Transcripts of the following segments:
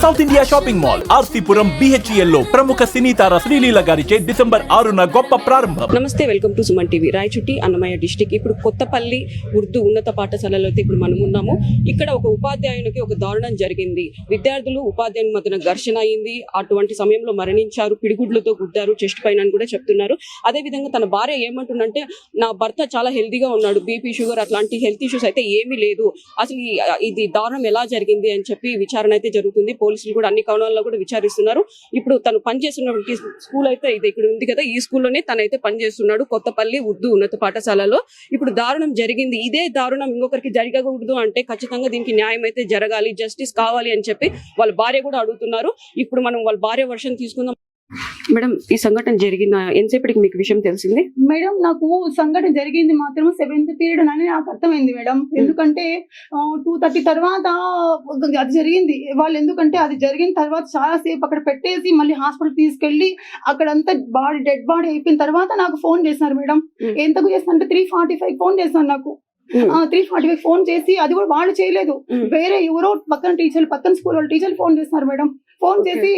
South India shopping mall RC Puram BHEL లో ప్రముఖ సినీ తార శ్రీలీల గారిచే డిసెంబర్ 6న గొప్ప ప్రారంభం. నమస్తే, welcome to Suman TV. Rayachoti Annamayya district. ఇప్పుడు కొత్తపల్లి ఉర్దూ ఉన్నత పాఠశాలలో అయితే ఇప్పుడు మనం ఉన్నాము. ఇక్కడ ఒక ఉపాధ్యాయునికి ఒక దారుణం జరిగింది. విద్యార్థులు ఉపాధ్యాయుని మధ్యన ఘర్షణ అయింది. అటువంటి సమయంలో మరణించారు. పిడిగుడ్లతో గుద్దారు చెస్ట్ పైన అని కూడా చెప్తున్నారు. అదే విధంగా తన భార్య ఏమంటుందంటే, నా భర్త చాలా హెల్తీగా ఉన్నాడు, బీపీ షుగర్ అట్లాంటి హెల్త్ ఇష్యూస్ అయితే ఏమీ లేదు, అసలు ఇది దారుణం ఎలా జరిగింది అని చెప్పి విచారణ అయితే జరుగుతుంది. పోలీసులు కూడా అన్ని కోణాల్లో కూడా విచారిస్తున్నారు. ఇప్పుడు తను పనిచేస్తున్నటువంటి స్కూల్ అయితే ఇది ఇక్కడ ఉంది కదా, ఈ స్కూల్లోనే తనైతే పనిచేస్తున్నాడు, కొత్తపల్లి ఉర్దూ ఉన్నత పాఠశాలలో. ఇప్పుడు దారుణం జరిగింది. ఇదే దారుణం ఇంకొకరికి జరగకూడదు అంటే ఖచ్చితంగా దీనికి న్యాయం అయితే జరగాలి, జస్టిస్ కావాలి అని చెప్పి వాళ్ళ భార్య కూడా అడుగుతున్నారు. ఇప్పుడు మనం వాళ్ళ భార్య వర్షన్ తీసుకుందాం. మేడం, ఈ సంఘటన జరిగిన ఎంతసేపటికి మీకు విషయం తెలిసింది? మేడం, నాకు సంఘటన జరిగింది మాత్రం 7th పీరియడ్ అని నాకు అర్థమైంది మేడం. ఎందుకంటే 2:30 తర్వాత అది జరిగింది. వాళ్ళు ఎందుకంటే అది జరిగిన తర్వాత చాలా సేపు అక్కడ పెట్టేసి మళ్ళీ హాస్పిటల్ తీసుకెళ్లి అక్కడంతా డెడ్ బాడీ అయిపోయిన తర్వాత నాకు ఫోన్ చేస్తున్నారు మేడం. ఎంతకు చేస్తారంటే 3:45 ఫోన్ చేస్తున్నారు నాకు. 3:45 ఫోన్ చేసి, అది కూడా వాళ్ళు చేయలేదు, వేరే ఎవరో పక్కన టీచర్లు, పక్కన స్కూల్ వాళ్ళ టీచర్లు ఫోన్ చేస్తున్నారు మేడం. ఫోన్ చేసి,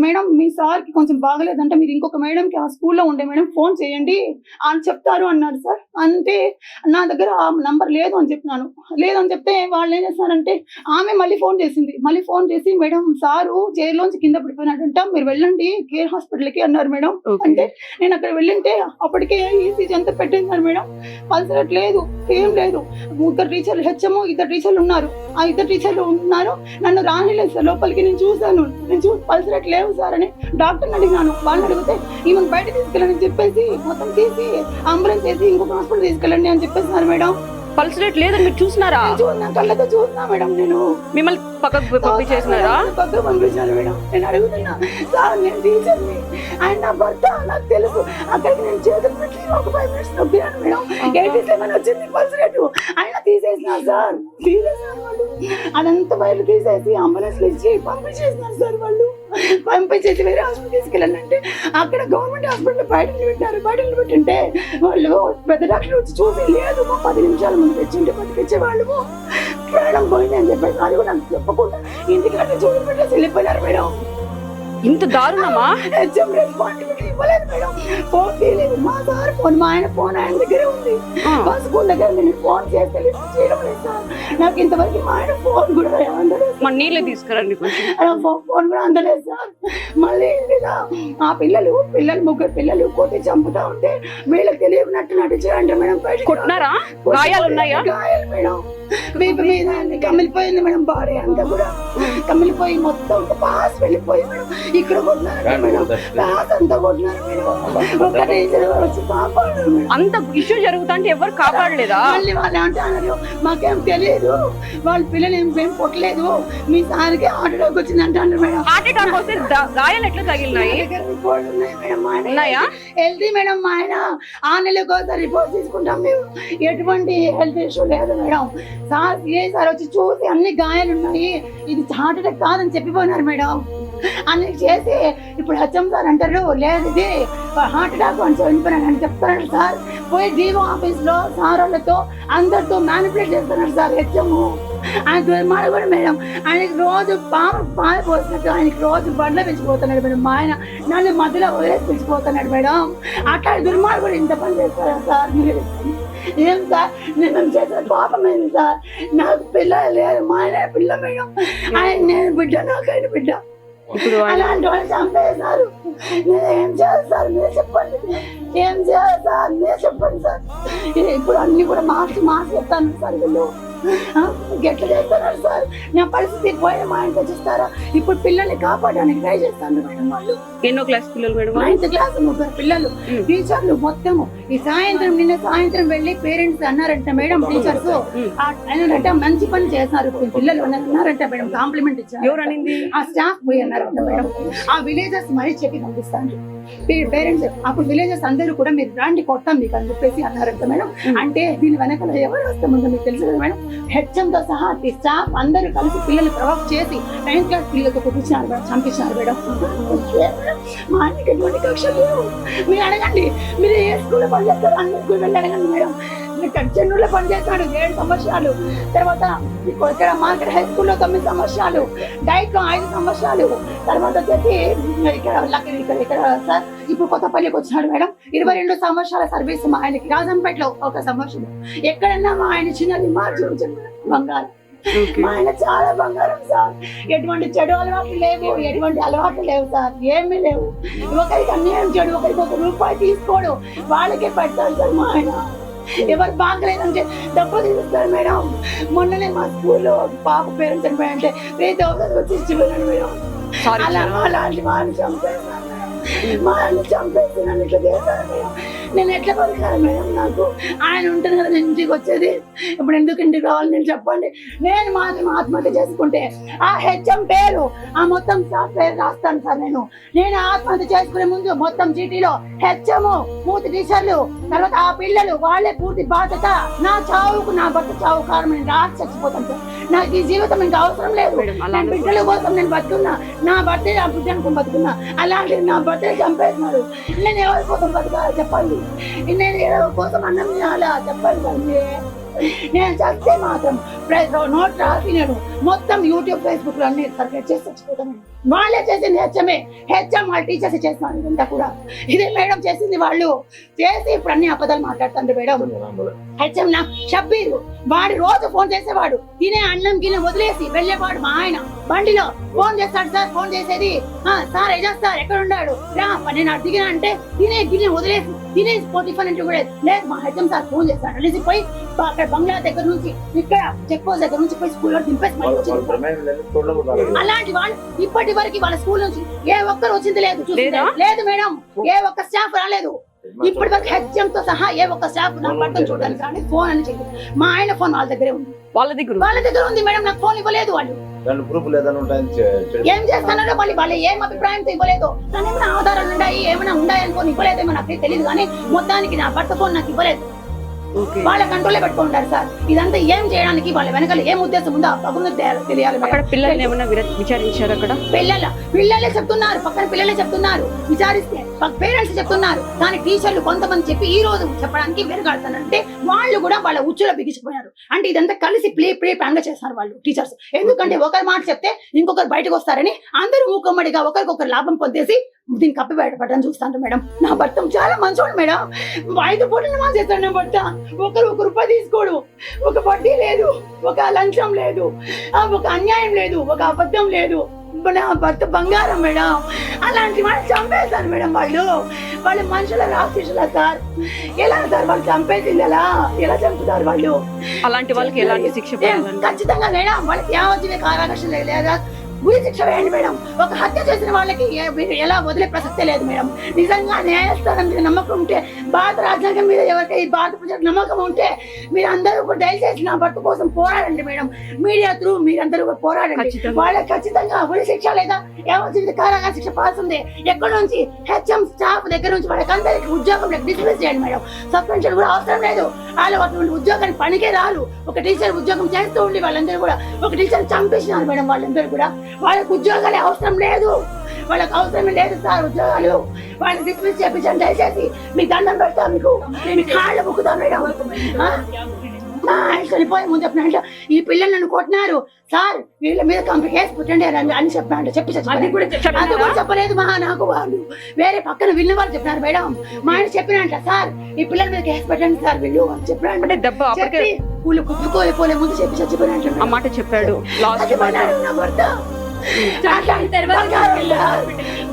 మేడం మీ సార్ కి కొంచెం బాగలేదంటే మీరు ఇంకొక మేడం కి ఆ స్కూల్లో ఉండే మేడం ఫోన్ చేయండి అని చెప్తారు అన్నారు సార్. అంటే నా దగ్గర ఆ నంబర్ లేదు అని చెప్పినాను. లేదని చెప్తే వాళ్ళు ఏం చేస్తున్నారంటే, ఆమె మళ్ళీ ఫోన్ చేసింది. మళ్ళీ ఫోన్ చేసి, మేడం సారు చైర్లోంచి కింద పడిపోయినాడంట, మీరు వెళ్ళండి కేర్ హాస్పిటల్కి అన్నారు మేడం. అంటే నేను అక్కడ వెళ్ళింటే అప్పటికే ఈసీజీ అంతా పెట్టేశారు మేడం. పల్సరేట్ లేదు, ఏం లేదు. 3 టీచర్లు, హెచ్ఎం 2 టీచర్లు ఉన్నారు. ఆ 2 టీచర్లు ఉన్నారు. నన్ను రానిలేదు సార్ లోపలికి. నేను చూశాను, పల్సరేట్ లేవు సార్ అని డాక్టర్ని అడిగినాను. వాళ్ళని అడిగితే ఈమెను బయట తీసుకెళ్ళని చెప్పేసి మొత్తం తీసి అంబులెన్స్ వేసి ఇంకొక హాస్పిటల్ తీసుకెళ్ళండి అని చెప్పేస్తున్నారు మేడం. పల్స్ రేట్ లేదని మీరు చూసినారా? కళ్ళతో చూసినా మేడం. నేను మిమ్మల్ని పక్కకు పంపించేసినారా? పక్కకు పంపించాను మేడం. నేను అడుగుతున్నా, సార్ నేను టీచర్ని, ఆయన నా భర్త, నాకు తెలుసు. అక్కడికి నేను చేతులు పెట్టి ఒక 5 minutes నొప్పినాను మేడం. 87 వచ్చింది పల్స్ రేటు. ఆయన తీసేసినారు సార్, తీసేసినారు వాళ్ళు. అదంతా బయలు తీసేసి అంబులెన్స్ ఇచ్చి పంపించేసినారు సార్ వాళ్ళు. పంపించేసి వేరే హాస్పిటల్ తీసుకెళ్ళాలంటే అక్కడ గవర్నమెంట్ హాస్పిటల్ బయట నిలబెట్టారు. బయట నిలబెట్టింటే వాళ్ళు పెద్ద డాక్టర్ వచ్చి చూసి, లేదు 10 నిమిషాల ముందు తెచ్చింటే బతికిచ్చేవాళ్ళు, ప్రాణం పోయింది అని చెప్పేసి అది కూడా నాకు చెప్పకుండా ఇంటికంటే చూసి పెట్టేసి వెళ్ళిపోయినారు మేడం. ఇంత దారుణమా? హెచ్ఎం రెస్పాన్సిబిలిటీ ఇవ్వలేదు మేడం. ఫోన్ తీయలేదు. మా సార్ ఫోన్, మా ఆయన ఫోన్ ఆయన దగ్గరే ఉంది. మా స్కూల్ దగ్గర నేను ఫోన్ చేస్తే లిఫ్ట్ చేయడం లేదు సార్. నాకు ఇంతవరకు మా ఆయన ఫోన్ కూడా అందలేదు. మన నీళ్ళే తీసుకురండి ఫోన్ కూడా అందలేదు సార్. మళ్ళీ ఆ పిల్లలు 3 పిల్లలు కొట్టి చంపుతా ఉంటే వీళ్ళకి తెలియనట్టు నటించారంట మేడం. కొట్టినారా? గాయాలు ఉన్నాయా? గాయాలు మేడం. వీపు మీద కమిలిపోయింది మేడం. బాడీ అంతా కూడా కమిలిపోయి మొత్తం పాస్ వెళ్ళిపోయి మేడం. ఇక్కడ కొట్టినారు మేడం, పాస్ అంతా కొట్టినారు మేడం. ఒక టీచర్ వచ్చి కాపాడారు మేడం. అంత ఇష్యూ జరుగుతుంటే ఎవరు కాపాడలేదా? మళ్ళీ వాళ్ళు అంటున్నారు, మాకేం తెలియదు, వాళ్ళ పిల్లలు ఏం కొట్టలేదు, మీ సార్కి హార్ట్ అటాక్ వచ్చింది అంటారు మేడం. హార్ట్ అటాక్ వస్తే గాయాలు ఎట్లా తగిలినాయి? ఉన్నాయా? Healthy madam. మా ఆయన 6 నెలలకు ఒకసారి రిపోర్ట్ తీసుకుంటాం మేము. ఎటువంటి హెల్త్ ఇష్యూ లేదు మేడం. సార్ సార్ వచ్చి చూసి అన్ని గాయాలు ఉన్నాయి, ఇది హార్ట్ అటాక్ కాదని చెప్పిపోయినారు మేడం. అన్ని చేసి ఇప్పుడు హెచ్ఎం సార్ అంటారు, లేదు ఇది హార్ట్ అటాక్ అని చనిపోయినాడు చెప్తున్నాడు సార్. పోయి డిఓ ఆఫీస్లో సార్ వాళ్ళతో అందరితో మ్యానిపులేట్ చేస్తున్నారు సార్ హెచ్ఎం. ఆయన దుర్మార్గుడు కూడా మేడం. ఆయనకి రోజు పాలు పోసినట్టు ఆయనకి రోజు బండ్లో పిలిచిపోతున్నాడు మేడం. మా ఆయన నన్ను మధ్యలో వదిలేసి పిలిచిపోతున్నాడు మేడం. అట్లా దుర్మార్గుడు ఇంత పని చేస్తారా సార్? మీరు ఏం సార్, నేను చేసిన పాపమైంది సార్. నాకు పిల్లలు లేరు, మా ఆయన పిల్ల మేడం. ఆయన నేను బిడ్డ, నాకైన బిడ్డ. అలాంటి వాళ్ళు చంపేశారు. నేను ఏం చేయాలి సార్ మీరు చెప్పండి, ఏం చేయాలి సార్ మీరు చెప్పండి సార్. ఇప్పుడు అన్ని కూడా మార్చి చెప్తాను సార్. వీళ్ళు గెట్ల చేస్తున్నారు సార్. నా పరిస్థితి పోయిన మా ఆయన తెచ్చిస్తారా? ఇప్పుడు పిల్లల్ని కాపాడడానికి ట్రై చేస్తాను మేడం. వాళ్ళు ఎన్నో క్లాస్ పిల్లలు మేడం? 9th క్లాస్ 3 పిల్లలు. టీచర్లు మొత్తము ఈ నిన్న సాయంత్రం వెళ్ళి పేరెంట్స్ అన్నారంట మేడం, టీచర్స్ అన్నారంట మంచి పని చేస్తున్నారు పిల్లలు అన్నారంట మేడం. కాంప్లిమెంట్ ఇచ్చారు. ఎవరనింది? ఆ స్టాఫ్ పోయి అన్నారంట మేడం. ఆ విలేజర్స్ మరీ చెప్పి పంపిస్తాను పేరెంట్స్. అప్పుడు విలేజర్స్ అందరూ కూడా మీరు రాండి కొట్టాం మీకు అని చెప్పేసి అన్నారంట మేడం. అంటే దీని వెనకాల ఎవరు వస్తాముందో మీకు తెలుసు కదా మేడం. హెచ్ఎంతో సహా స్టాఫ్ అందరూ కలిసి పిల్లల్ని ప్రొవోక్ చేసి 9th క్లాస్ పిల్లలతో కొట్టించినారు మేడం, చంపించినారు మేడం. మా ఆయనకి ఎటువంటి కక్ష లేవు. మీరు అడగండి, మీరు ఏ స్కూల్లో పనిచేస్తారు అన్ని స్కూల్ వెళ్ళి అడగండి మేడం. ఇక్కడ చెన్నూరులో పనిచేస్తాడు 7 సంవత్సరాలు. తర్వాత ఇక్కడ మార్కెట్ హై స్కూల్లో 9 సంవత్సరాలు, డైట్ లో 5 సంవత్సరాలు. తర్వాత వచ్చేసి ఇక్కడ సార్ ఇప్పుడు కొత్తపల్లికి వచ్చినాడు మేడం. 22 సంవత్సరాల సర్వీస్ మా ఆయనకి. రాజంపేటలో 1 సంవత్సరం. ఎక్కడన్నా మా ఆయన చిన్నది మార్చి బంగారం. మా ఆయన చాలా బంగారం సార్. ఎటువంటి చెడు అలవాట్లు లేవు, ఎటువంటి అలవాట్లు లేవు సార్, ఏమీ లేవు. ఒకరికి అన్యాయం చేయడు, ఒకరికి 1 రూపాయి తీసుకోడు, వాళ్ళకే పెడతాడు సార్ మా ఆయన. ఎవరు బాగలేదంటే డబ్బు తీస్తారు మేడం. మొన్ననే మా స్కూల్లో పాప పేరెంట్స్ చనిపోయాయంటే 3000 వచ్చి ఇచ్చిపోయాను మేడం. అలా అలాంటి వాళ్ళని చంపేస్తాను మేడం. మా ఆయన చంపేసి నన్ను ఇట్లా చేశారు మేడం. నేను ఎట్లా బతకాలి మేడం? నాకు ఆయన ఉంటుంది కదా నేను ఇంటికి వచ్చేది. ఇప్పుడు ఎందుకు ఇంటికి రావాలి నేను చెప్పండి. నేను మాత్రం ఆత్మహత్య చేసుకుంటే ఆ హెచ్ఎం పేరు, ఆ మొత్తం సార్ పేరు రాస్తాను సార్. నేను ఆత్మహత్య చేసుకునే ముందు మొత్తం చీటీలో హెచ్ఎం, మూతి టీచర్లు, తర్వాత ఆ పిల్లలు వాళ్ళే పూర్తి బాధ్యత. నా చావుకు నా భర్త చావు కారణం నేను రాసి చచ్చిపోతాను సార్. నాకు ఈ జీవితం ఇంకా అవసరం లేదు. నా బిడ్డల కోసం నేను బతుకున్నా, నా భర్త నా బిడ్డను బతుకున్నా. అలాంటి నా భర్తని చంపేస్తున్నారు. నేను ఎవరి కోసం బతకాలి చెప్పండి? నేను ఎవరి కోసం అన్నం తినాలా చెప్పండి తల్లి? నేను చస్తే మాత్రం నోట్ రాసి నేను మొత్తం యూట్యూబ్ ఫేస్బుక్ లో అన్ని సర్క్యులేట్ చేసి చచ్చిపోతాను. వాళ్ళే చేసింది హెచ్ఎం వాళ్ళ టీచర్స్ చేస్తున్నాను. ఇదంతా కూడా ఇదే మేడం చేసింది. వాళ్ళు చేసి ఇప్పుడు అన్ని అబద్ధాలు మాట్లాడుతుండ్రు మేడం. హెచ్ఎం నా షబ్బీరు వాడు రోజు ఫోన్ చేసేవాడు. తినే అన్నం గిన్నె వదిలేసి వెళ్ళేవాడు. మా ఆయన బండిలో ఫోన్ చేస్తాడు సార్. ఫోన్ చేసేది సార్ ఎజాజ్ సార్ ఎక్కడ ఉన్నాడు రా, నేను అడిగినా అంటే తినే గిన్నె వదిలేసి తినే టిఫిన్ అంటే కూడా లేదు. మా హెచ్ఎం సార్ ఫోన్ చేస్తాడు అనేసి పోయి అక్కడ బంగ్లా దగ్గర నుంచి ఇక్కడ చెక్ పోస్ట్ దగ్గర నుంచి పోయి స్కూల్లో దింపేసి అలాంటి వాళ్ళు ఇప్పటి వరకు వాళ్ళ స్కూల్ నుంచి ఏ ఒక్కరు వచ్చింది లేదు. లేదు మేడం, ఏ ఒక్క స్టాఫ్ రాలేదు ఇప్పటి వరకు. హెచ్ఎం తో సహా ఏ ఒక్క స్టాఫ్ నా భర్తను చూడడానికి కానీ ఫోన్ అని చెప్పి మా ఆయన ఫోన్ వాళ్ళ దగ్గరే ఉంది. వాళ్ళ దగ్గర ఉంది మేడం. నాకు ఫోన్ ఇవ్వలేదు వాళ్ళు. ఏం చేస్తున్నారో మళ్ళీ వాళ్ళు ఏం అభిప్రాయంతో ఇవ్వలేదు. కానీ ఏమైనా ఆధారాలు ఉన్నాయి, ఏమైనా ఉన్నాయనుకోని ఇవ్వలేదేమో నాకు తెలియదు. కానీ మొత్తానికి నా భర్త ఫోన్ నాకు ఇవ్వలేదు. వాళ్ళ కంట్రోలే పెట్టుకుంటారు సార్. ఇదంతా ఏం చేయడానికి వాళ్ళ వెనకాల ఏం ఉద్దేశం ఉందో భగవంతుడు తెలియాలి. అక్కడ పిల్లల్ని ఏమైనా విచారించారు? అక్కడ పిల్లలే చెప్తున్నారు, పక్కన పిల్లలే చెప్తున్నారు. విచారిస్తే పేరెంట్స్ చెప్తున్నారు. కానీ టీచర్లు కొంతమంది చెప్పి ఈ రోజు చెప్పడానికి వెనకాడుతానంటే వాళ్ళు కూడా వాళ్ళ ఉచ్చులో బిగించిపోయారు. అంటే ఇదంతా కలిసి ప్లే ప్లాన్ గా చేస్తారు వాళ్ళు టీచర్స్. ఎందుకంటే ఒకరి మాట చెప్తే ఇంకొకరు బయటకు వస్తారని అందరూ మూకమ్మడిగా ఒకరికొకరు లాభం పొందేసి దీన్ని కప్పి బయటపడని చూస్తాను మేడం. నా భర్త చాలా మంచోడు మేడం. 5 పూటలు మా చేస్తాడు నా భర్త. 1 రూపాయి తీసుకోడు, ఒక వడ్డీ లేదు, ఒక లంచం లేదు, ఒక అన్యాయం లేదు, ఒక అబద్ధం లేదు. నా భర్త బంగారం మేడం. అలాంటి వాళ్ళు చంపేశారు మేడం. వాళ్ళు మనుషుల రాక్షసులా సార్? ఎలా సార్ వాళ్ళు చంపేసింది? ఎలా చంపుతారు వాళ్ళు? అలాంటి వాళ్ళకి ఎలాంటి శిక్ష ఖచ్చితంగా మేడం. వాళ్ళకి యావజ్జీవ కారాగారం లేదా గురి శిక్ష వేయండి మేడం. ఒక హత్య చేసిన వాళ్ళకి ఎలా వదిలే ప్రసక్తే లేదు మేడం. నిజంగా న్యాయస్థానం మీద నమ్మకం ఉంటే, భారత రాజ్యాంగం మీద ఎవరికి భారత ప్రజలకు నమ్మకం ఉంటే మీరు అందరూ కూడా దయచేసి నా భర్త కోసం పోరాడండి మేడం. మీడియా త్రూ మీరందరూ కూడా పోరాడండి. వాళ్ళకి ఖచ్చితంగా గురి శిక్ష లేదా యావజ్జీవిత కారాగార శిక్ష పాల్సిందే. ఎక్కడి నుంచి హెచ్ఎం స్టాఫ్ దగ్గర నుంచి వాళ్ళకి అందరికి ఉద్యోగం డిస్మిస్ చేయండి మేడం. సస్పెన్షన్ కూడా అవసరం లేదు. వాళ్ళు అటువంటి ఉద్యోగానికి పనికే రారు. ఒక టీచర్ ఉద్యోగం చేస్తూ ఉండి వాళ్ళందరూ కూడా ఒక టీచర్ చంపేసినారు మేడం. వాళ్ళందరూ కూడా వాళ్ళకి ఉద్యోగాలు అవసరం లేదు. వాళ్ళకి అవసరం లేదు సార్ ఉద్యోగాలు. వాళ్ళని డిస్మిస్ చేయించండి దయచేసి. మీ దండం పెడతా, మీకు మీ కాళ్ళు మొక్కుతా మేడం. చనిపోయే ముందు చెప్పిన ఈ పిల్లలు నన్ను కొట్టినారు సార్, వీళ్ళ మీద కేసు పెట్టండి అని చెప్పిన అది కూడా చెప్పలేదు మా నాకు. వాళ్ళు వేరే పక్కన విన్న వాళ్ళు చెప్పినారు మేడం. మా ఆయన చెప్పినంట సార్ ఈ పిల్లల మీద కేసు పెట్టండి సార్ వీళ్ళు అని చెప్పిన. వీళ్ళు కుట్టుకోలేపోలే ముందు చెప్పి చచ్చిపోయినట్టు ఆ మాట చెప్పాడు. నా భర్త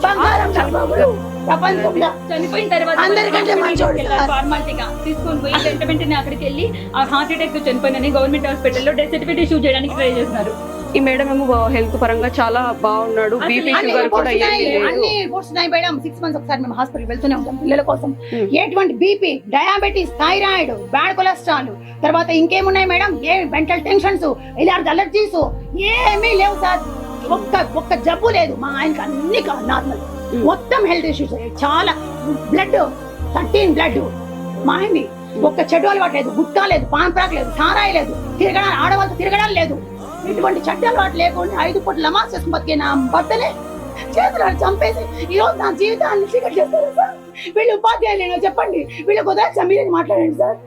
బంగారం చనిపోయిన తర్వాత అందరికంటే ఫార్మాలిటీగా తీసుకొని పోయి వెంటనే అక్కడికి వెళ్ళి ఆ హార్ట్ అటాక్ తో చనిపోయిందని గవర్నమెంట్ హాస్పిటల్లో డెత్ సర్టిఫికేట్ ఇష్యూ చేయడానికి ట్రై చేస్తున్నారు. ఈ మేడం ఏమో హెల్త్ పరంగా చాలా బాగున్నాడు. బీపీ షుగర్ కూడా అన్ని రిపోర్ట్స్ ఉన్నాయి మేడం. 6 months ఒకసారి మేము హాస్పిటల్ వెళ్తూనే ఉంటాం పిల్లల కోసం. ఎటువంటి BP, diabetes, thyroid, bad cholesterol, తర్వాత ఇంకేమున్నాయి మేడం? ఏ మెంటల్ టెన్షన్స్, ఇలాంటి అలర్జీస్ ఏమీ లేవు సార్. ఒక్క జబ్బు లేదు. మా ఆయనకి అన్ని నార్మల్. మొత్తం హెల్త్ ఇష్యూస్. చాలా బ్లడ్ 13 బ్లడ్ మా ఆయన్ని. ఒక్క చెడు అలవాటు లేదు, గుట్కా లేదు, పాన్ప్రాక్ లేదు, సారాయి లేదు, తిరగడాలు ఆడవాళ్ళతో తిరగడాలు లేదు. ఇటువంటి చెడ్డ అలవాటు లేకుండా 5 పూటలు నమాజ్ చేసుకుని బతికే నా భర్తనే చేతులు చంపేసి ఈరోజు నా జీవితాన్ని చీకటి చేస్తారు సార్. వీళ్ళు ఉపాధ్యాయులు చెప్పండి. వీళ్ళకి వదిలేసా మీరే మాట్లాడండి సార్.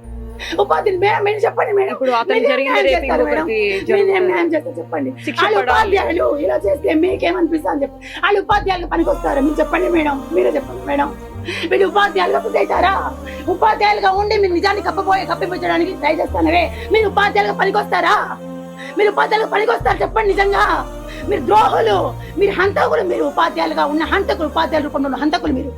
ఉపాధ్యాయులు మేడం మీరు చెప్పండి మేడం. ఇప్పుడు అతనికి మీరేం జరిగింది న్యాయం రేపు చేస్తారు మేడం? ఇంకొకరికి మీరేం జరుగుతుంది. న్యాయం చేస్తారు చెప్పండి. శిక్ష వాళ్ళు పడాలి. ఉపాధ్యాయులు ఇలా చేస్తే మీకేమనిపిస్తుంది చెప్పండి. వాళ్ళు ఉపాధ్యాయులు పనికొస్తారా మీరు చెప్పండి మేడం, మీరే చెప్పండి మేడం. మీరు ఉపాధ్యాయులుగా పుట్టేశారా? ఉపాధ్యాయులుగా ఉండి మీరు నిజాన్ని కప్పిపుచ్చడానికి ట్రై చేస్తానవే, మీరు ఉపాధ్యాయులుగా పనికొస్తారా? మీరు ఉపాధ్యాయులుగా పనికొస్తారు చెప్పండి నిజంగా. మీరు ద్రోహులు, మీరు హంతకులు, మీరు ఉపాధ్యాయులుగా ఉన్న హంతకులు, ఉపాధ్యాయుల రూపంలో ఉన్న హంతకులు మీరు.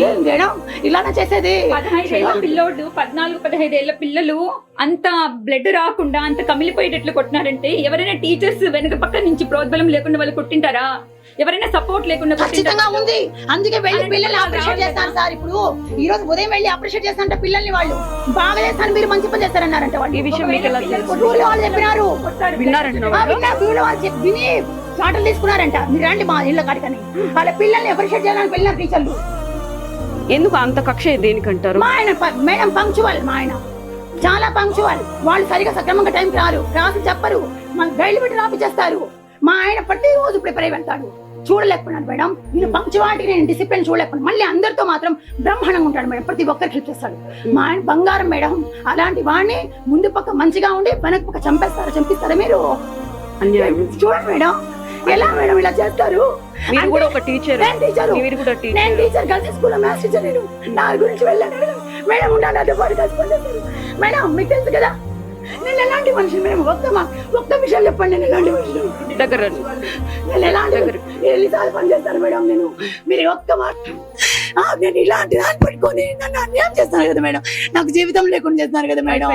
ఏం మేడం ఇలానే చేసేది? 15 ఏళ్ల పిల్లోడు 14-15 ఏళ్ల పిల్లలు అంత బ్లడ్ రాకుండా అంత కమిలిపోయేటట్లు కొట్టినారంటే ఎవరైనా టీచర్స్ వెనక పక్క నుంచి ప్రోద్బలం లేకుండా వాళ్ళు కొట్టింటారా? ఎవరైనా సపోర్ట్ లేకుండా ఖచ్చితంగా ఉంది. అందుకే వెళ్ళి పిల్లల్ని అప్రిషియేట్ చేస్తారు సార్. ఇప్పుడు ఈ రోజు ఉదయం వెళ్ళి అప్రిషియేట్ చేస్తారంట పిల్లల్ని. వాళ్ళు బాగా చేస్తాను, మీరు మంచి పని చేస్తారన్నారంట. వాళ్ళు ఈ విషయం మీకు ఎలా తెలుసు? ఊళ్ళో వాళ్ళు చెప్పినారు. విన్నారంట ఊళ్ళో వాళ్ళు విని చాటలు తీసుకున్నారంట. మీరు రండి మా ఇళ్ళ కాడికని. వాళ్ళ పిల్లల్ని అప్రిషియేట్ చేయడానికి వెళ్ళిన టీచర్లు. ఎందుకు అంత కక్ష దేనికంటారు? మా ఆయన మేడం పంక్చువల్, మా ఆయన చాలా పంక్చువల్. వాళ్ళు సరిగా సక్రమంగా టైంకి రారు, క్లాసులు చెప్పరు, మన గైడ్లు పెట్టి రాపిచ్చేస్తారు. మా ఆయన ప్రతిరోజు ప్రిపేర్ అయి వెళ్తాడు. చూడలేకపోయినాడు మేడం. నేను పంక్చువాలిటీ, నేను డిసిప్లిన్ చూడలేకపోయినా. మళ్ళీ అందరితో మాత్రం బ్రహ్మాండంగా ఉంటాడు మేడం. ప్రతి ఒక్కరికి హెల్ప్ చేస్తాడు. మా ఆయన బంగారం మేడం. అలాంటి వాడిని ముందు పక్క మంచిగా ఉండి వెనక పక్క చంపిస్తారా మీరు? అన్యాయం. చూడండి మేడం ఎలా మేడం ఇలా చేస్తారు. మీరు కూడా ఒక టీచర్, నేను టీచర్, మీరు కూడా నేను టీచర్. టీచర్ కలిసి స్కూల్లో మ్యాథ్స్ టీచర్. నేను నా గురించి వెళ్ళాను మేడం. ఉండాలి అదే పాటు కలిసి పనిచేస్తారు మేడం. మీకు తెలుసు కదా నేను ఎలాంటి మనిషి మేడం. ఒక్క విషయం చెప్పండి, నేను ఎలాంటి మనిషి దగ్గర నేను ఎలాంటి ఎన్నిసార్లు పని చేస్తాను మేడం నేను. మీరు ఒక్క మాట నేను ఇలాంటి దాన్ని పెట్టుకొని నన్ను అన్యాయం చేస్తాను కదా మేడం. నాకు జీవితం లేకుండా చేస్తున్నారు కదా మేడం.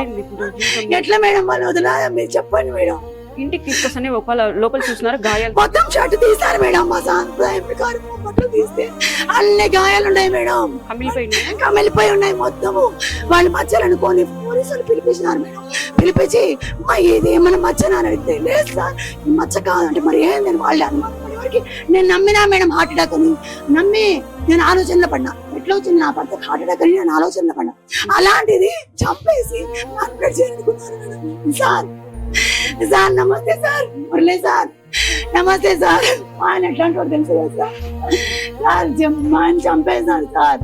ఎట్లా మేడం వాళ్ళు వదిలా? మీరు చెప్పండి మేడం. ఇంటికి తీసుకొస్తానే లోపల చూసినారు గాయాలు. మొత్తం షర్ట్ తీస్తారు మేడం. మా సాంప్రదాయం ప్రకారం బట్టలు తీస్తే అన్ని గాయాలు ఉన్నాయి మేడం. కమిలిపోయి ఉన్నాయి మొత్తము. వాళ్ళు మచ్చలు అనుకోని పోలీసులు పిలిపించినారు మేడం. పిలిపించి ఇది ఏమన్నా మచ్చనా అని అడిగితే లేదు సార్ ఈ మచ్చ కాదంటే మరి ఏందని వాళ్ళు అనుమానం. నేను నమ్మినా మేడం హార్ట్ అటాక్ అని నమ్మి నేను ఆలోచనలో పడినా. ఎట్లా వచ్చింది నా భర్త హార్ట్ అటాక్ అని నేను ఆలోచనలో పడినా. అలాంటిది చంపేసి సార్ సార్ నమస్తే సార్ మురళి సార్ నమస్తే సార్. ఆయన ఎట్లాంటి వాడు తెలుసు కదా సార్. మా ఆయన చంపేసినారు సార్.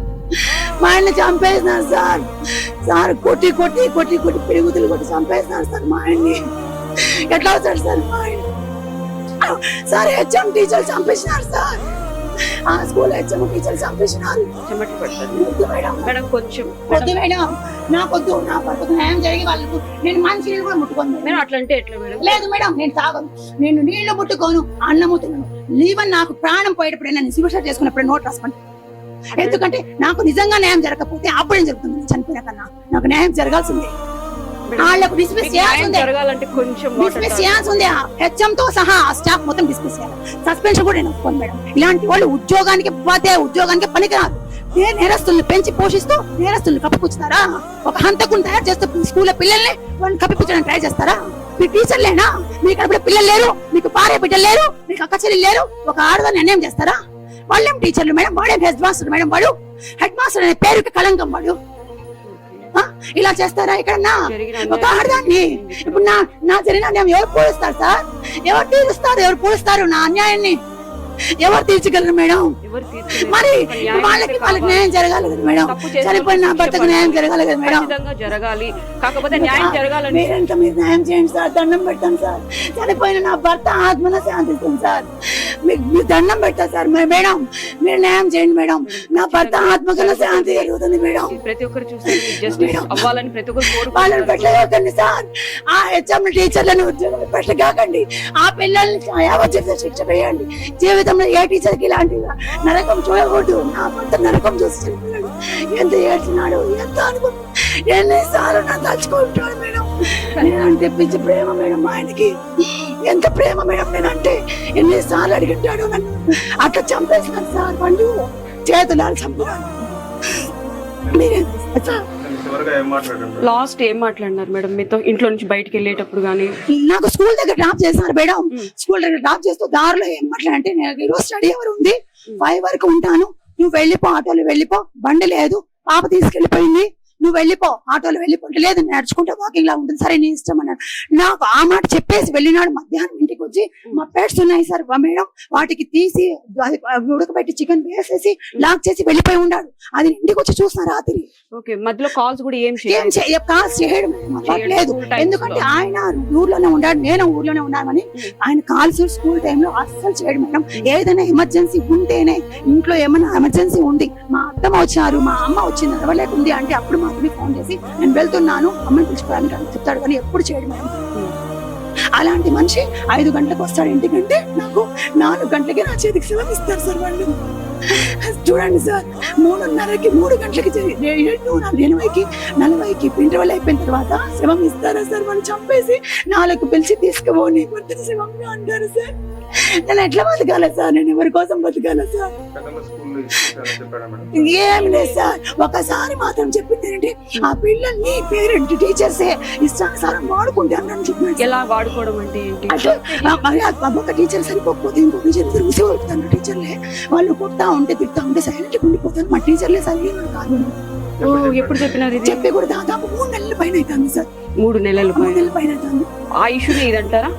మా ఆయన చంపేసినారు సార్. సార్ కొట్టి పెరుగుతులు కొట్టి చంపేసినారు సార్ మా ఆయన్ని. ఎట్లా అవుతాడు సార్ మా ఆయన? సార్ హెచ్ఎం టీచర్ చంపేసినారు సార్. ఆ స్కూల్ హెచ్ఎం టీచర్ చంపేసినారు. మేడం కొంచెం వద్దు మేడం, నాకొద్దు. నా భర్తకు న్యాయం జరిగి వాళ్ళకు నేను మంచి నీళ్ళు కూడా ముట్టుకోను మేడం. అట్లా అంటే ఎట్లా మేడం? లేదు మేడం నేను తాగను, నేను నీళ్లు ముట్టుకోను, అన్నము తినను. ఈవెన్ నాకు ప్రాణం పోయేటప్పుడు నేను శివశ చేసుకున్నప్పుడు నోట్ రాసుకోండి. ఎందుకంటే నాకు నిజంగా న్యాయం జరగకపోతే అప్పుడేం జరుగుతుంది? చనిపోయిన కన్నా నాకు న్యాయం జరగాల్సిందే. వాళ్ళకు డిస్మిస్ జరగాలంటే కొంచెం చేయాల్సి ఉంది. హెచ్ఎం తో సహా ఆ స్టాఫ్ మొత్తం డిస్మిస్ చేయాలి. సస్పెన్షన్ కూడా నేను ఒప్పుకోను మేడం. ఇలాంటి వాళ్ళు ఉద్యోగానికి పనికిరాదు. నేరస్తుల్ని పెంచి పోషిస్తూ నేరస్తుల్ని కప్పిపుచ్చుతారా? ఒక హంతకుని తయారు చేస్తే స్కూల్లో పిల్లల్ని వాళ్ళని కప్పిపుచ్చడానికి ట్రై చేస్తారా? మీరు టీచర్లేనా? మీకు అక్కడ పిల్లలు లేరు, మీకు భార్య బిడ్డలు లేరు, మీకు అక్క చెల్లెలు లేరు, ఒక ఆడదాన్ని అన్యాయం చేస్తారా? వాళ్ళేం టీచర్లు మేడం, వాడేం హెడ్ మాస్టర్ మేడం. వాడు హెడ్ మాస్టర్ అనే పేరుకి కళంకం. వాడు ఇలా చేస్తారా ఎక్కడన్నా? ఒక ఆడదాన్ని ఇప్పుడు నా జరిగిన అన్యాయం ఎవరు పోలుస్తారు సార్? ఎవరు తీరుస్తారు? ఎవరు పోలుస్తారు నా అన్యాయాన్ని? ఎవరు తీర్చగలరు మేడం? మరి వాళ్ళకి న్యాయం జరగాలి కదా మేడం. చనిపోయిన నా భర్తకు న్యాయం జరగాలి కదా మేడం. జరగాలి. కాకపోతే న్యాయం జరగాలి. మీరంతా మీరు న్యాయం చేయండి సార్, దండం పెడతాను సార్. చనిపోయిన నా భర్త ఆత్మన శాంతిస్తుంది సార్. మీరు దండం పెడతారు సార్. మేడం మీరు న్యాయం చేయండి మేడం. నా భర్త ఆత్మకన్నా శాంతి కలుగుతుంది మేడం. ప్రతి ఒక్కరు చూస్తే జస్టిస్ అవ్వాలని ప్రతి ఒక్కరు వాళ్ళని పెట్టలేకండి సార్. ఆ హెచ్ఎం టీచర్లను ఉద్యోగం పెట్టగాకండి. ఆ పిల్లల్ని యావజ్జీవిత శిక్ష వేయండి. జీవితంలో ఏ టీచర్ కి ఇలాంటి నరకం చూడకూడదు. నా భర్త నరకం చూసి ఎంత ఏడ్చినాడు, ఎంత అనుభవం, ఎన్నిసార్లు నన్ను తలుచుకుంటాడు మేడం. నేనంటే పిచ్చి ప్రేమ మేడం ఆయనకి. ఎంత ప్రేమ మేడం నేనంటే. ఎన్నిసార్లు అడిగింటాడు నన్ను. అట్లా చంపేసినాను సార్. పండు చేతులాలు చంపుతాను. లాస్ట్ ఏం మాట్లాడినారు మేడం మీతో ఇంట్లో నుంచి బయటకు వెళ్ళేటప్పుడు? గానీ నాకు స్కూల్ దగ్గర డ్రాప్ చేస్తున్నారు మేడం. స్కూల్ దగ్గర డ్రాప్ చేస్తూ దారిలో ఏం మాట్లాడంటే, నేను ఈరోజు స్టడీ అవర్ ఉంది, 5 వరకు ఉంటాను, నువ్వు వెళ్ళిపో, ఆటోలో వెళ్ళిపో, బండి లేదు, పాప తీసుకెళ్లిపోయింది, నువ్వు వెళ్ళిపో, ఆటోలో వెళ్ళిపోతే లేదు నడుచుకుంటే వాకింగ్ లా ఉంటుంది, సరే నీ ఇష్టం అన్నాడు. నాకు ఆ మాట చెప్పేసి వెళ్ళినాడు. మధ్యాహ్నం ఇంటికి వచ్చి మా పెట్స్ ఉన్నాయి సార్ మేడం, వాటికి తీసి ఉడకబెట్టి చికెన్ వేసేసి లాక్ చేసి వెళ్ళిపోయి ఉన్నాడు. అది ఇంటికి వచ్చి చూసిన రాత్రి. ఓకే, మధ్యలో కాల్స్ కూడా ఏం కాల్స్ చేయడం లేదు, ఎందుకంటే ఆయన ఊర్లోనే ఉన్నాడు, నేను ఊర్లోనే ఉన్నామని. ఆయన కాల్స్ స్కూల్ టైంలో అస్సలు చేయడం మేడం. ఏదైనా ఎమర్జెన్సీ ఉంటేనే, ఇంట్లో ఏమైనా ఎమర్జెన్సీ ఉంది, మా అత్తమ్మ వచ్చారు, మా అమ్మ వచ్చింది, నడవలేకుంది అంటే అప్పుడు మాత్రమే ఫోన్ చేసి నేను వెళ్తున్నాను అమ్మని పిలుచుకోవడానికి అని చెప్తాడు, కానీ ఎప్పుడు చేయడం మేడం. అలాంటి మనిషి 5 గంటలకు వస్తాడు ఇంటికంటే నాకు 4 గంటలకి నా చేతికి సెలవు ఇస్తారు సార్ వాళ్ళు. చూడండి సార్, 3:30కి 3 గంటలకి 40కి ఇంటర్వెల్ అయిపోయిన తర్వాత శవం ఇస్తారా సార్? వాళ్ళు చంపేసి 4కు పిలిచి తీసుకుపోని శవం అంటారు సార్. నేను ఎట్లా బతకాల సార్? నేను ఎవరి కోసం బతకాల సార్? ఏం లేదు సార్, ఒకసారి మాత్రం చెప్పింది ఏంటంటే ఆ పిల్లల్ని పేరెంట్ టీచర్సే ఇష్టానుసారం వాడుకుంటే అని చెప్పాను. ఎలా వాడుకోవడం అంటే ఏంటి? ఒక టీచర్ సరిపోకపోతే ఇంకో టీచర్ ఉసిగొలుపుతాను. టీచర్లే వాళ్ళు కొడతా ఉంటే తిడతా ఉంటే సైలెంట్ ఉండిపోతాను. మా టీచర్లే సరైన కాదు. ఎప్పుడు చెప్పినారు ఇది? చెప్పి కూడా దాదాపు 3 నెలల పైన అవుతుంది సార్. 3 నెలల పైన అవుతుంది. ఆ ఇష్యూనే ఇదంటారా?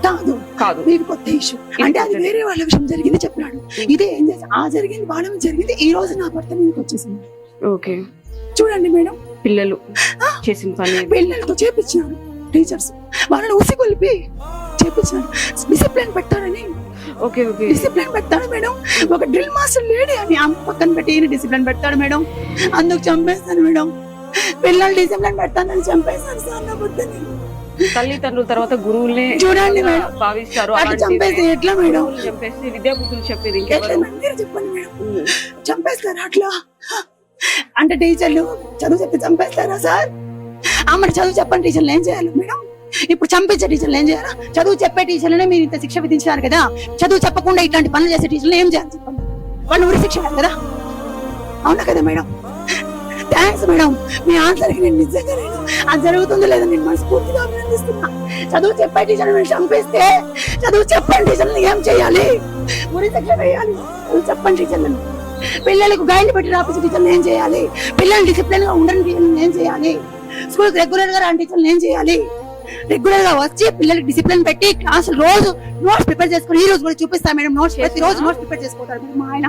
కాదు, మీకు కొత్త ఇష్యూ అంటే అది వేరే వాళ్ళ విషయం జరిగింది చెప్పినాడు. ఇదే ఏం చేసి ఆ జరిగింది వాళ్ళ జరిగింది. ఈ రోజు నా భర్త మీదకి వచ్చేసింది. ఓకే, చూడండి మేడం, పిల్లలు చేసిన పని పిల్లలతో చేపించినాడు. టీచర్స్ వాళ్ళని ఉసిగొలిపి చేపించినాడు. డిసిప్లిన్ పెట్టాడని. ఓకే ఓకే, డిసిప్లిన్ పెడతాడు మేడం. ఒక డ్రిల్ మాస్టర్ లేడీ అని అమ్మ పక్కన పెట్టి డిసిప్లిన్ పెడతాడు మేడం. అందుకు చంపేస్తాను మేడం. పిల్లలు డిసిప్లిన్ పెడతానని చంపేస్తాను సార్ నా భర్తని. తల్లిదండ్రుల తర్వాత గురువులే చూడండి మేడం భావిస్తారు. అట్లా చంపేస్తే ఎట్లా మేడం? చంపేసి విద్యా బుద్ధులు చెప్పేది మీరు చెప్పండి మేడం. చంపేస్తారా అట్లా? అంటే టీచర్లు చదువు చెప్పి చంపేస్తారా సార్? మరి చదువు చెప్పండి టీచర్లు ఏం చేయాలి మేడం? ఇప్పుడు చంపించే టీచర్లు ఏం చేయాలా? చదువు చెప్పే టీచర్లనే మీరు ఇంత శిక్ష విధించారు కదా, చదువు చెప్పకుండా ఇట్లాంటి పనులు చేసే టీచర్లు ఏం చేయాలి చెప్పండి? వాళ్ళు ఉరి శిక్ష కదా, అవునా కదా మేడం? థ్యాంక్స్ మేడం, మీ ఆన్సర్కి నేను నిజంగా అది జరుగుతుందో లేదో నేను మనస్ఫూర్తిగా అభినందిస్తున్నా. చదువు చెప్పే టీచర్లు చంపేస్తే చదువు చెప్పండి టీచర్లను ఏం చేయాలి? ఉరి శిక్ష వేయాలి. చదువు చెప్పండి టీచర్లను. పిల్లలకు గైడ్లు పెట్టి రాపించే టీచర్లు ఏం చేయాలి? పిల్లలు డిసిప్లిన్ గా ఉండని టీచర్లను ఏం చేయాలి? స్కూల్ రెగ్యులర్ గా రాని టీచర్లు ఏం చేయాలి? రెగ్యులర్ గా వచ్చి పిల్లలకి డిసిప్లిన్ పెట్టి క్లాస్ రోజు నోట్స్ ప్రిపేర్ చేసుకుని, ఈ రోజు కూడా చూపిస్తా మేడం నోట్స్, ప్రతి రోజు నోట్స్ ప్రిపేర్ చేసుకుంటారు మా ఆయన.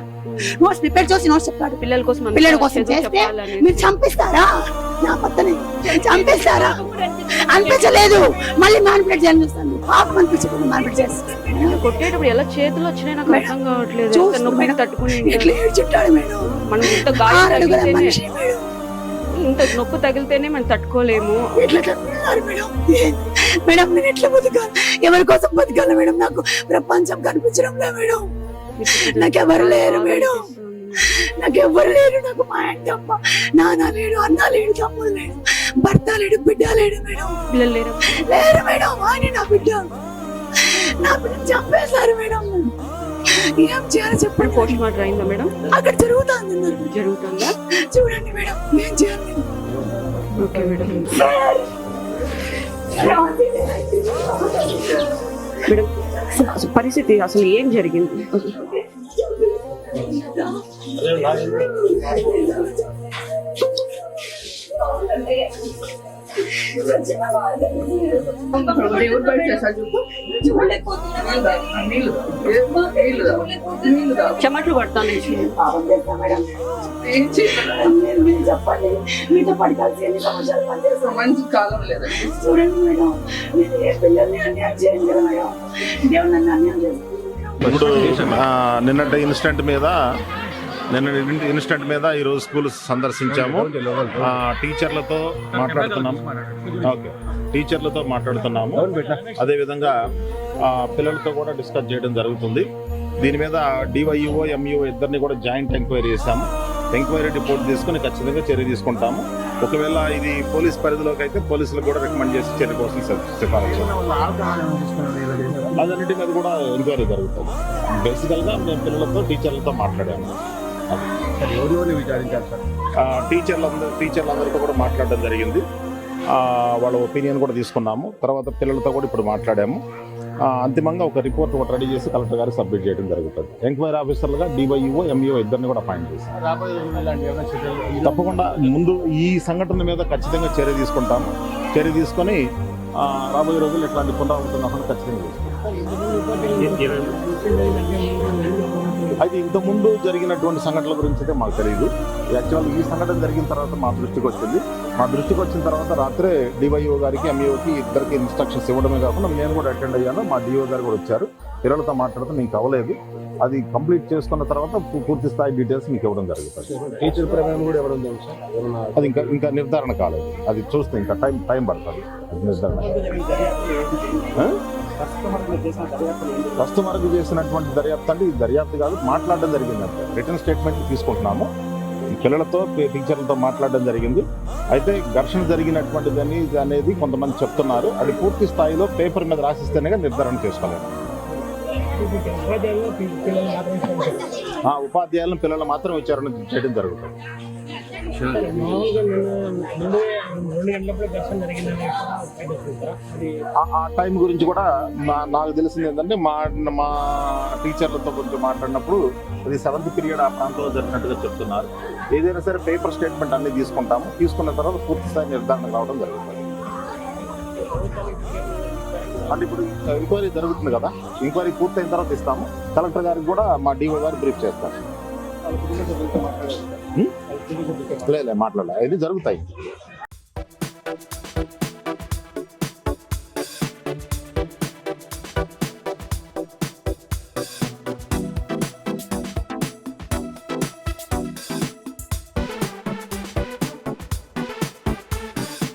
నోట్స్ ప్రిపేర్ చేసి నోట్స్ చెప్తాడు పిల్లల కోసం చేస్తే మీరు చంపిస్తారా? నా పక్కనే చంపిస్తారా? అనిపించలేదు, మళ్ళీ మ్యానిపులేట్ చేయాలని చూస్తాను. పాపం అనిపించకుండా మ్యానిపులేట్ చేస్తాను. కొట్టేటప్పుడు ఎలా చేతులు వచ్చినాయి నాకు అర్థం కావట్లేదు. నొప్పిని తట్టుకుని ఎట్లా ఏడ్చుంటాడు మేడం. మనం ఇంత ఇంత నొప్పి తగిలితేనే మనం తట్టుకోలేము. ఎట్లా తట్టుకున్నారు మేడం? మేడం నేను ఎట్లా బతకాలి? ఎవరి కోసం బతకాలి మేడం? నాకు ప్రపంచం కనిపించడం లే మేడం. నాకెవరు లేరు మేడం, నాకెవ్వరు లేరు. నాకు మా ఆయన తప్ప నాన్న లేడు, అన్న లేడు, తమ్ముడు లేడు, భర్త లేడు, బిడ్డ లేడు మేడం. పిల్లలు లేరు మేడం. ఆయన నా బిడ్డ చంపేశారు మేడం. ఏం చేయాలి చెప్పండి? పోస్ట్ మార్టం అయిందా మేడం? అక్కడ జరుగుతుందా? చూడండి మేడం, ఏం చేయాలి? Okay madam. మేడం పరిస్థితి అసలు ఏం జరిగింది? చెమట్లు పడతాను. చెప్పండి, మీతో పాటు కలిసి ఎన్ని సంవత్సరాలు పనిచేస్తాం? మంచి కాలం లేదండి. చూడండి మేడం, ఏ పిల్లల్ని అన్యాయం చేయండి కదా మేడం. దేవుడు నన్ను అన్యాయం చేస్తాను. ఇప్పుడు నిన్నటి ఇన్సిడెంట్ మీద ఈరోజు స్కూల్ సందర్శించాము. టీచర్లతో మాట్లాడుతున్నాము. అదేవిధంగా పిల్లలతో కూడా డిస్కస్ చేయడం జరుగుతుంది. దీని మీద డివైఓ ఎంఈఓ ఇద్దరిని కూడా జాయింట్ ఎంక్వైరీ చేశాము. ఎంక్వైరీ రిపోర్ట్ తీసుకుని ఖచ్చితంగా చర్య తీసుకుంటాము. ఒకవేళ ఇది పోలీస్ పరిధిలోకి అయితే పోలీసులకు కూడా రికమెండ్ చేసి చర్య కోసం సిఫారసు. అదన్నిటి మీద కూడా ఎంక్వైరీ జరుగుతుంది. బేసికల్గా మేము పిల్లలతో టీచర్లతో మాట్లాడాము. టీచర్లందరితో కూడా మాట్లాడడం జరిగింది. వాళ్ళ ఒపీనియన్ కూడా తీసుకున్నాము. తర్వాత పిల్లలతో కూడా ఇప్పుడు మాట్లాడాము. అంతిమంగా ఒక రిపోర్ట్ ఒకటి రెడీ చేసి కలెక్టర్ గారికి సబ్మిట్ చేయడం జరుగుతుంది. ఎంక్వైరీ ఆఫీసర్లుగా డివైఓ ఎంఈఓ ఇద్దరిని కూడా అపాయింట్ చేశారు. తప్పకుండా ముందు ఈ సంఘటన మీద ఖచ్చితంగా చర్య తీసుకుంటాము. చర్య తీసుకొని రాబోయే రోజులు ఇట్లాంటి పునరావృతం కాకుండా ఖచ్చితంగా తీసుకుంటాం. అయితే ఇంతకుముందు జరిగినటువంటి సంఘటనల గురించి అయితే మాకు తెలియదు. యాక్చువల్ ఈ సంఘటన జరిగిన తర్వాత మా దృష్టికి వచ్చింది. మా దృష్టికి వచ్చిన తర్వాత రాత్రే డివైఓ గారికి ఎంఈఓకి ఇద్దరికి ఇన్స్ట్రక్షన్స్ ఇవ్వడమే కాకుండా నేను కూడా అటెండ్ అయ్యాను. మా డిఓ గారు కూడా వచ్చారు. పిల్లలతో మాట్లాడితే మీకు అవ్వలేదు, అది కంప్లీట్ చేసుకున్న తర్వాత పూర్తి స్థాయి డీటెయిల్స్ మీకు ఇవ్వడం జరుగుతుంది. టీచర్ ప్రమేయం కూడా ఎవరు అది ఇంకా నిర్ధారణ కాలేదు. అది చూస్తే ఇంకా టైం పడుతుంది. అది నిర్ధారణ కస్టమర్కి చేసినటువంటి దర్యాప్తు అంటే ఇది దర్యాప్తు కాదు, మాట్లాడడం జరిగింది. అంటే రిటర్న్ స్టేట్మెంట్ తీసుకుంటున్నాము. ఈ పిల్లలతో టీచర్లతో మాట్లాడడం జరిగింది. అయితే ఘర్షణ జరిగినటువంటిది అనేది కొంతమంది చెప్తున్నారు. అది పూర్తి స్థాయిలో పేపర్ మీద రాసిస్తేనే నిర్ధారణ చేసుకోలేము. ఉపాధ్యాయులను పిల్లలు మాత్రం విచారణ చేయడం జరుగుతుంది. ఆ టైం గురించి కూడా నాకు తెలిసింది ఏంటంటే మా టీచర్లతో కొంచెం మాట్లాడినప్పుడు అది 7th పీరియడ్ ఆ ప్రాంతంలో జరిగినట్టుగా చెప్తున్నారు. ఏదైనా సరే పేపర్ స్టేట్మెంట్ అన్ని తీసుకుంటాము. తీసుకున్న తర్వాత పూర్తి స్థాయి నిర్ధారణ రావడం జరుగుతుంది. అంటే ఇప్పుడు ఎంక్వైరీ జరుగుతుంది కదా, ఎంక్వైరీ పూర్తయిన తర్వాత ఇస్తాము. కలెక్టర్ గారికి కూడా మా డిఓ గారు బ్రీఫ్ చేస్తారు. లేదు మాట్లాడాలి, ఇది జరుగుతాయి.